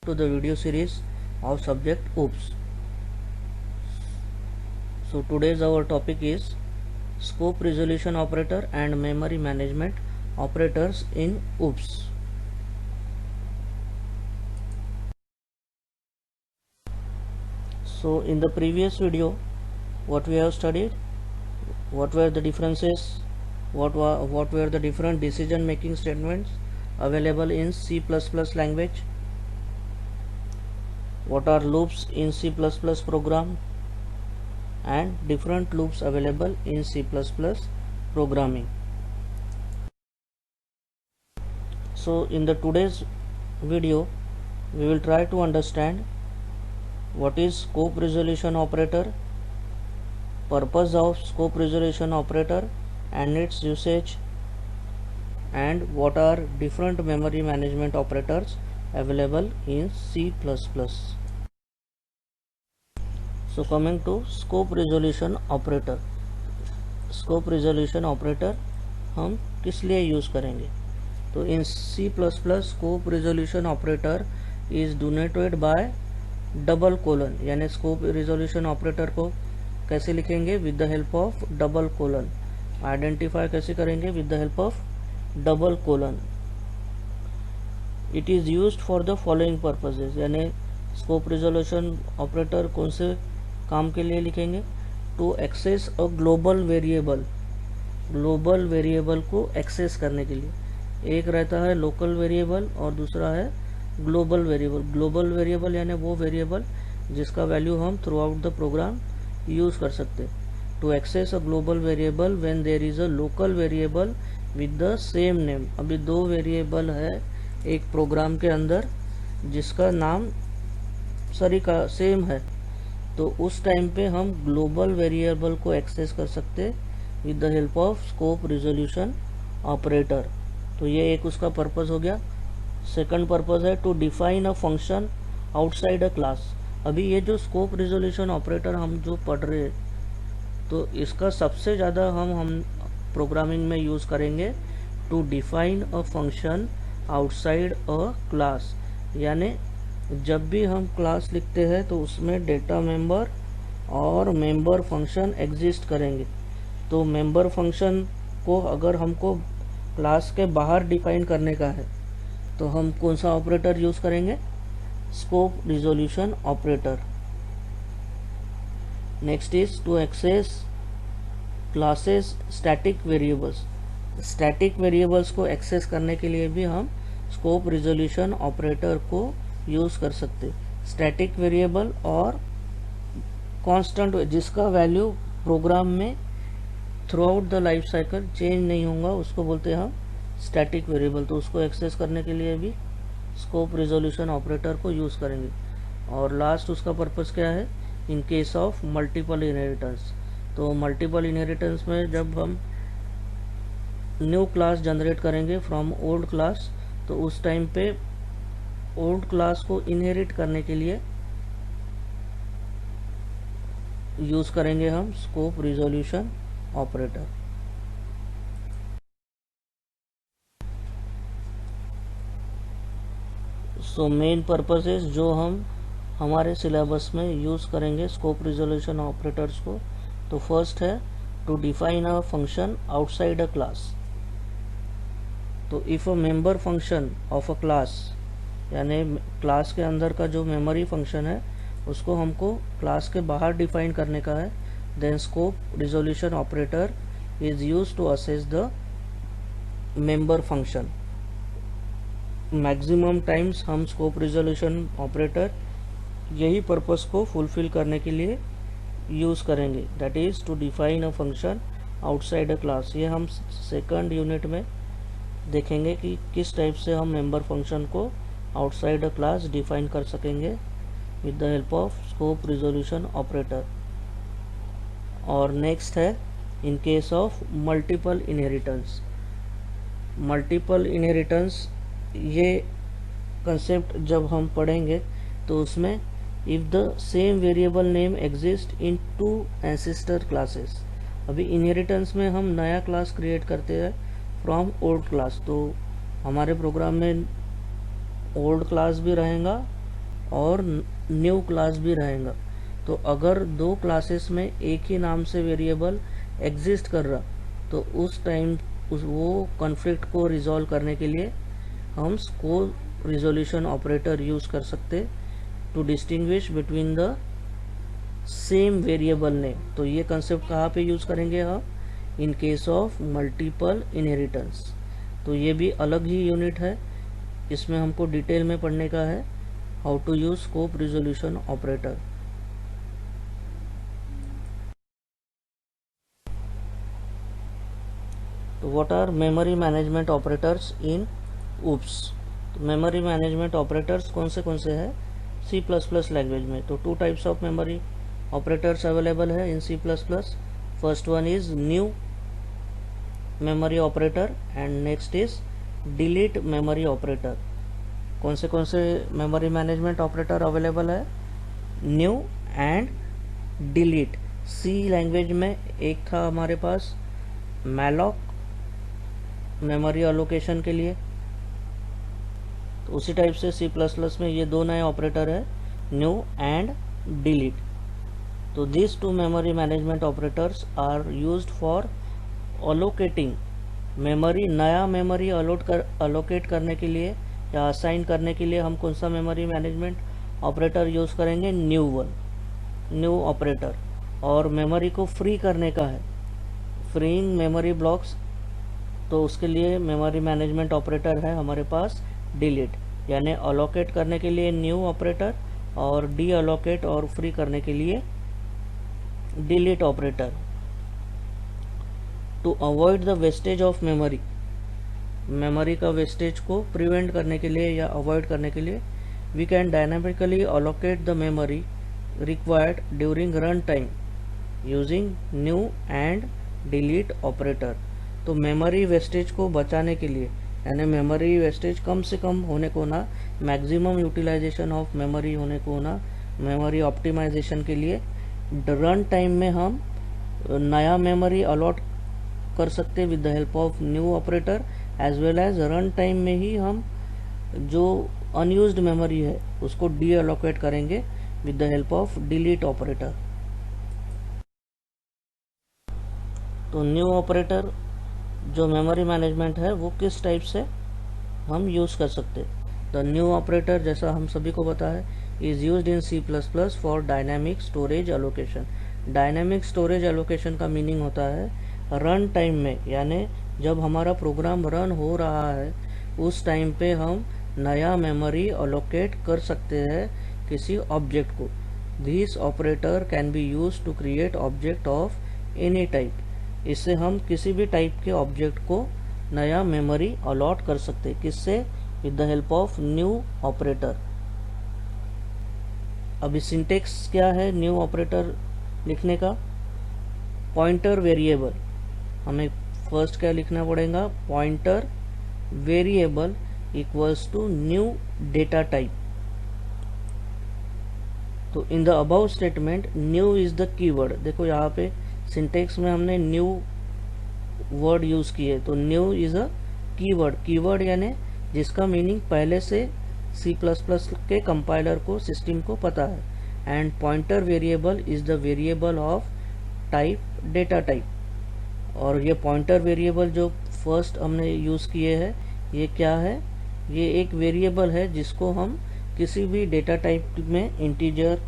to the video series of subject OOPS. So today's our topic is scope resolution operator and memory management operators in OOPS. So in the previous video, what we have studied, what were the differences, what were the different decision making statements available in C++ language, what are loops in C++ program, and different loops available in C++ programming. So in the today's video we will try to understand what is scope resolution operator, purpose of scope resolution operator and its usage, and what are different memory management operators available in C++. So coming to scope resolution operator, scope resolution operator हम किस लिए use करेंगे? तो in C++ scope resolution operator is donated by double colon, यानी scope resolution operator को कैसे लिखेंगे? With the help of double colon. Identify कैसे करेंगे? With the help of double colon. It is used for the following purposes, यानी scope resolution operator कौन से काम के लिए लिखेंगे? To access a global variable, global variable को एक्सेस करने के लिए. एक रहता है लोकल वेरिएबल और दूसरा है ग्लोबल वेरिएबल. ग्लोबल वेरिएबल यानी वो वेरिएबल जिसका वैल्यू हम throughout the program use कर सकते. To access a global variable when there is a local variable with the same name. अभी दो वेरिएबल है एक प्रोग्राम के अंदर जिसका नाम सरी का सेम है, तो उस टाइम पे हम ग्लोबल वेरिएबल को एक्सेस कर सकते with the help of scope resolution operator. तो ये एक उसका पर्पस हो गया. सेकंड पर्पस है to define a function outside a class. अभी ये जो स्कोप रिजोल्यूशन ऑपरेटर हम जो पढ़ रहे हैं, तो इसका सबसे ज़्यादा हम प्रोग्रामिंग में यूज़ करेंगे to define a function outside a class. यानी जब भी हम क्लास लिखते हैं तो उसमें डेटा मेंबर और मेंबर फंक्शन एग्जिस्ट करेंगे. तो मेंबर फंक्शन को अगर हमको क्लास के बाहर डिफाइन करने का है तो हम कौन सा ऑपरेटर यूज़ करेंगे? Scope resolution operator. Next is to access classes static variables. Static variables को एक्सेस करने के लिए भी हम स्कोप रिजोल्यूशन ऑपरेटर को यूज़ कर सकते. स्टैटिक वेरिएबल और कांस्टेंट जिसका वैल्यू प्रोग्राम में throughout the life cycle change नहीं होगा उसको बोलते हैं हम स्टैटिक वेरिएबल. तो उसको एक्सेस करने के लिए भी स्कोप रिजोल्यूशन ऑपरेटर को यूज़ करेंगे. और लास्ट उसका पर्पस क्या है? In case of multiple inheritance. तो मल्टीपल इनहेरिटेंस में जब हम न्यू क्लास जनरेट करेंगे फ्रॉम ओल्ड क्लास, तो उस टाइम पे ओल्ड क्लास को इनहेरिट करने के लिए यूज़ करेंगे हम scope resolution operator. So main purposes जो हम हमारे सिलेबस में यूज़ करेंगे स्कोप रिजोल्यूशन ऑपरेटर्स को, तो फर्स्ट है to define a function outside a class. तो if a member function of a class, यानी क्लास के अंदर का जो मेमोरी फंक्शन है उसको हमको क्लास के बाहर डिफाइन करने का है, then scope resolution operator is use to assess the member function. Maximum times हम स्कोप रिजोल्यूशन ऑपरेटर यही पर्पस को फुलफिल करने के लिए यूज़ करेंगे, that is to define a function outside a class. ये हम सेकंड यूनिट में देखेंगे कि किस टाइप से हम मेंबर फंक्शन को आउटसाइड अ क्लास डिफाइन कर सकेंगे with the help of scope resolution operator. और नेक्स्ट है in case of multiple inheritance. Multiple inheritance ये कंसेप्ट जब हम पढ़ेंगे तो उसमें if the same variable name exist in two ancestor classes. अभी इनहेरिटेंस में हम नया क्लास क्रिएट करते हैं फ्रॉम ओल्ड क्लास, तो हमारे प्रोग्राम में ओल्ड क्लास भी रहेगा और न्यू क्लास भी रहेगा। तो अगर दो क्लासेस में एक ही नाम से वेरिएबल एग्जिस्ट कर रहा, तो उस टाइम वो कॉन्फ्लिक्ट को रिजॉल्व करने के लिए हम स्कोप रिजोल्यूशन ऑपरेटर यूज़ कर सकते to distinguish between the same variable name. तो ये कंसेप्ट कहाँ पे यूज़ करेंगे हम? In case of multiple inheritance. तो ये भी अलग ही यूनिट है, इसमें हमको डिटेल में पढ़ने का है how to use scope resolution operator. तो what are memory management operators in OOPs? तो मेमोरी मैनेजमेंट ऑपरेटर्स कौन से हैं सी प्लस प्लस लैंग्वेज में? तो two types of memory operators available है in C plus plus. First one is new memory operator and next is delete memory operator. कौन से memory management operator available है? New and delete. C language में एक था हमारे पास malloc memory allocation के लिए, तो उसी टाइप से सी प्लस प्लस में ये दो नए ऑपरेटर है, न्यू एंड डिलीट। तो this two memory management operators are used for allocating memory. नया मेमोरी अलोकेट करने के लिए या असाइन करने के लिए हम कौन सा मेमोरी मैनेजमेंट ऑपरेटर यूज़ करेंगे? New operator. और मेमोरी को फ्री करने का है, फ्रीइंग मेमोरी ब्लॉक्स, तो उसके लिए मेमोरी मैनेजमेंट ऑपरेटर है हमारे पास डिलीट। यानी अलोकेट करने के लिए न्यू ऑपरेटर और डी अलोकेट और फ्री करने के लिए delete operator. To avoid the wastage of memory, memory का वेस्टेज को प्रिवेंट करने के लिए या अवॉइड करने के लिए we can dynamically allocate the memory required during run time using new and delete operator. तो मेमोरी वेस्टेज को बचाने के लिए, यानी मेमोरी वेस्टेज कम से कम होने को ना, मैक्सिमम यूटिलाइजेशन ऑफ मेमोरी होने को ना, मेमोरी ऑप्टिमाइजेशन के लिए रन टाइम में हम नया मेमोरी अलॉट कर सकते with the help of new operator, as well as run time में ही हम जो अनयूज्ड मेमोरी है उसको डी अलोकेट करेंगे with the help of delete operator. तो न्यू ऑपरेटर जो मेमोरी मैनेजमेंट है वो किस टाइप से हम यूज़ कर सकते? द न्यू ऑपरेटर, जैसा हम सभी को पता है, is used in C plus plus for dynamic storage allocation. Dynamic storage allocation का मीनिंग होता है रन टाइम में, यानी जब हमारा प्रोग्राम रन हो रहा है उस टाइम पे हम नया मेमोरी अलोकेट कर सकते हैं किसी ऑब्जेक्ट को। This operator can be use to create object of any type. इससे हम किसी भी टाइप के ऑब्जेक्ट को नया मेमोरी अलॉट कर सकते हैं, किससे? With the help of new operator. अभी सिंटेक्स क्या है न्यू ऑपरेटर लिखने का? पॉइंटर वेरिएबल, हमें फर्स्ट क्या लिखना पड़ेगा? Pointer variable equals to new data type. तो in the above statement new is the keyword. देखो यहाँ पे सिंटेक्स में हमने न्यू वर्ड यूज किए, तो new is a keyword. Keyword यानी जिसका मीनिंग पहले से सी प्लस प्लस के कंपाइलर को, सिस्टम को पता है। And pointer variable is the variable of type data type. और ये पॉइंटर वेरिएबल जो फर्स्ट हमने यूज किए हैं, ये क्या है? ये एक वेरिएबल है जिसको हम किसी भी डेटा टाइप में इंटीजर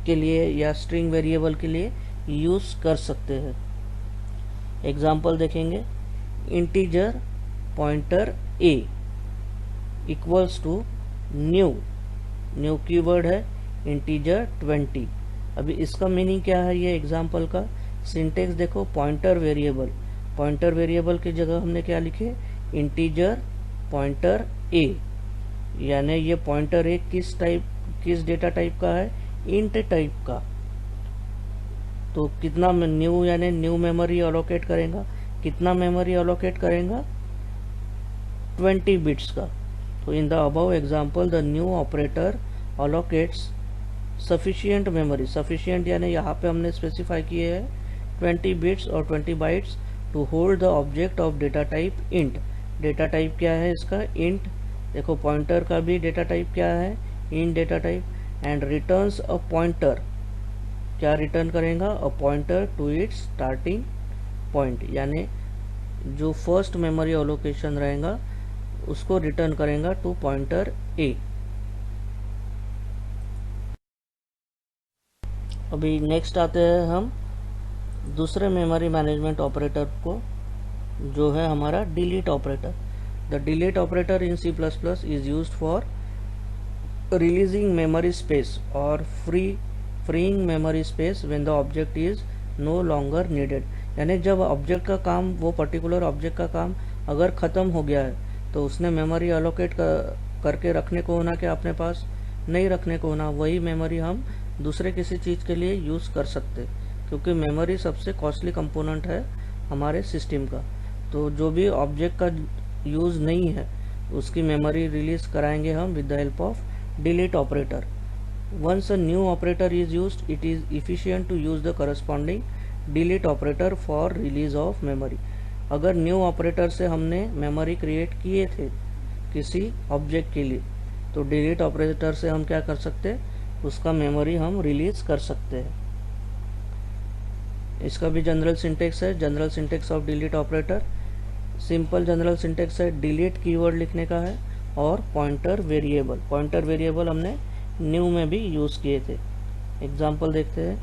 के लिए या स्ट्रिंग वेरिएबल के लिए यूज कर सकते हैं। एग्जाम्पल देखेंगे, integer pointer a equals to new keyword है इंटीजर 20। अभी इसका मीनिंग क्या है ये एग्जाम्पल का? सिंटेक्स देखो, पॉइंटर वेरिएबल की जगह हमने क्या लिखे? इंटीजर पॉइंटर ए, यानी ये पॉइंटर ए किस डेटा टाइप का है? इंट टाइप का। तो कितना न्यू यानी न्यू मेमोरी अलोकेट करेगा? कितना मेमोरी अलोकेट करेगा? 20 बिट्स का। तो in the above example the new operator allocates sufficient memory. Sufficient यानी यहाँ पे हमने स्पेसिफाई किए हैं 20 बिट्स और 20 bytes to hold the object of data type int. Data type क्या है इसका? इंट। देखो पॉइंटर का भी डेटा टाइप क्या है? In data type and returns a pointer, क्या रिटर्न करेगा, a pointer to its starting point, यानी जो फर्स्ट मेमोरी एलोकेशन रहेगा उसको रिटर्न करेगा टू पॉइंटर ए। अभी नेक्स्ट आते हैं हम दूसरे मेमोरी मैनेजमेंट ऑपरेटर को, जो है हमारा delete operator. The delete operator in C++ is used for releasing memory space और freeing memory space when the object is no longer needed, यानी जब ऑब्जेक्ट का काम, वो पर्टिकुलर ऑब्जेक्ट का काम अगर ख़त्म हो गया है तो उसने मेमोरी अलोकेट करके रखने को होना, क्या अपने पास नहीं रखने को होना, वही मेमोरी हम दूसरे किसी चीज़ के लिए यूज़ कर सकते, क्योंकि मेमोरी सबसे कॉस्टली कंपोनेंट है हमारे सिस्टम का। तो जो भी ऑब्जेक्ट का यूज़ नहीं है उसकी मेमोरी रिलीज कराएंगे हम with the help of delete operator. Once a new operator is used, it is efficient to use the corresponding delete operator for release of memory. अगर न्यू ऑपरेटर से हमने memory create किए थे किसी object के लिए, तो डिलीट ऑपरेटर से हम क्या कर सकते हैं, उसका मेमोरी हम रिलीज कर सकते हैं। इसका भी जनरल सिंटेक्स है, general syntax of delete operator. Simple general syntax है, डिलीट कीवर्ड लिखने का है और पॉइंटर वेरिएबल। पॉइंटर वेरिएबल हमने न्यू में भी यूज़ किए थे। एग्जांपल देखते हैं।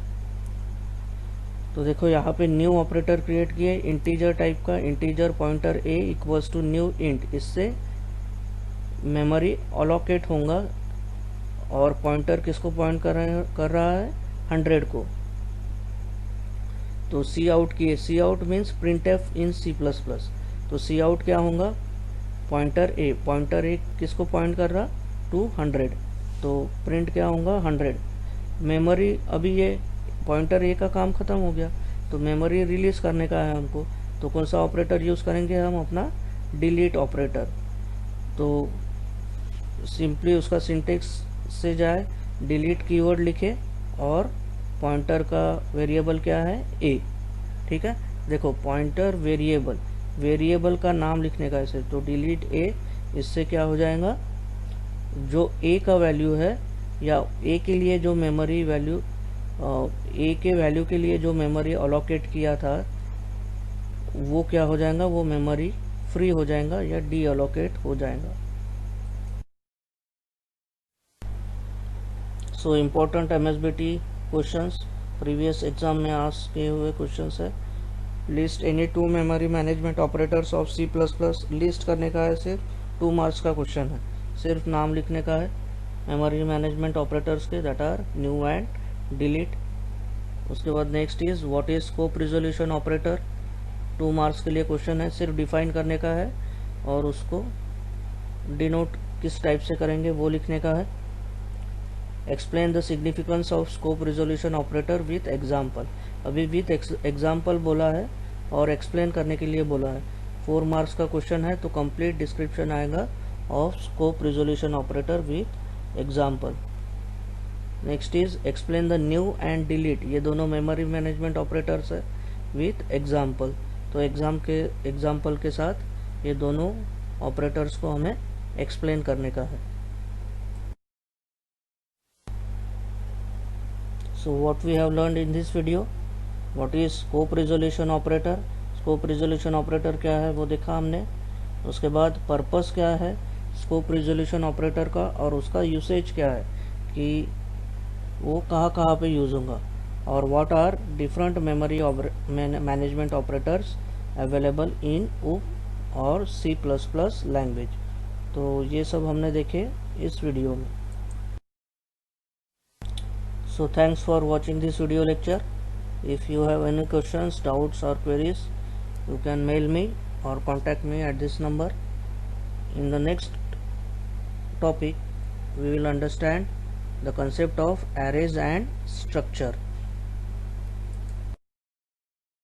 तो देखो यहाँ पे न्यू ऑपरेटर क्रिएट किए इंटीजर टाइप का, integer pointer a equals to new int, इससे मेमोरी अलोकेट होगा और पॉइंटर किसको पॉइंट कर रहा है, 100 को। तो सी आउट किए, सी आउट मीन्स प्रिंट एफ इन C++। तो सी आउट क्या होगा, पॉइंटर ए, पॉइंटर ए किसको पॉइंट कर रहा, टू 100, तो प्रिंट क्या होगा, 100। मेमोरी, अभी ये पॉइंटर ए का काम ख़त्म हो गया तो मेमोरी रिलीज करने का है हमको, तो कौन सा ऑपरेटर यूज़ करेंगे हम, अपना डिलीट ऑपरेटर। तो सिंपली उसका सिंटेक्स से जाए, डिलीट कीवर्ड लिखे और पॉइंटर का वेरिएबल क्या है, ए। ठीक है, देखो पॉइंटर वेरिएबल, वेरिएबल का नाम लिखने का ऐसे, तो डिलीट ए, इससे क्या हो जाएगा, जो ए का वैल्यू है या ए के लिए जो मेमोरी वैल्यू, ए के वैल्यू के लिए जो मेमोरी अलोकेट किया था वो क्या हो जाएगा, वो मेमोरी फ्री हो जाएगा या डी अलोकेट हो जाएगा। So important MSBT questions, previous exam में आस्क किए हुए क्वेश्चंस है। List any 2 memory management operators of C++, list करने का है, सिर्फ 2 मार्क्स का क्वेश्चन है, सिर्फ नाम लिखने का है मेमोरी मैनेजमेंट ऑपरेटर्स के, that are new and delete. उसके बाद next is what is scope resolution operator, 2 marks के लिए क्वेश्चन है, सिर्फ डिफाइन करने का है और उसको डिनोट किस टाइप से करेंगे वो लिखने का है। Explain the significance of scope resolution operator with example, अभी विथ एग्जाम्पल बोला है और एक्सप्लेन करने के लिए बोला है। 4 मार्क्स का क्वेश्चन है, तो कंप्लीट डिस्क्रिप्शन आएगा of scope resolution operator with example. Next is explain the new and delete, ये दोनों मेमोरी मैनेजमेंट ऑपरेटर्स है विथ एग्जाम्पल, तो एग्जाम्पल के साथ ये दोनों ऑपरेटर्स को हमें एक्सप्लेन करने का है। So what we have learned in this video, what is scope resolution operator, scope resolution operator क्या है वो देखा हमने। उसके बाद पर्पस क्या है स्कोप रिजोल्यूशन ऑपरेटर का और उसका यूसेज क्या है कि वो कहाँ पे यूज़ होगा, और what are different memory management operators available in UP और C++ लैंग्वेज। तो ये सब हमने देखे इस वीडियो में। So thanks for watching this video lecture. If you have any questions, doubts or queries, you can mail me or contact me at this number. In the next topic, we will understand the concept of arrays and structure.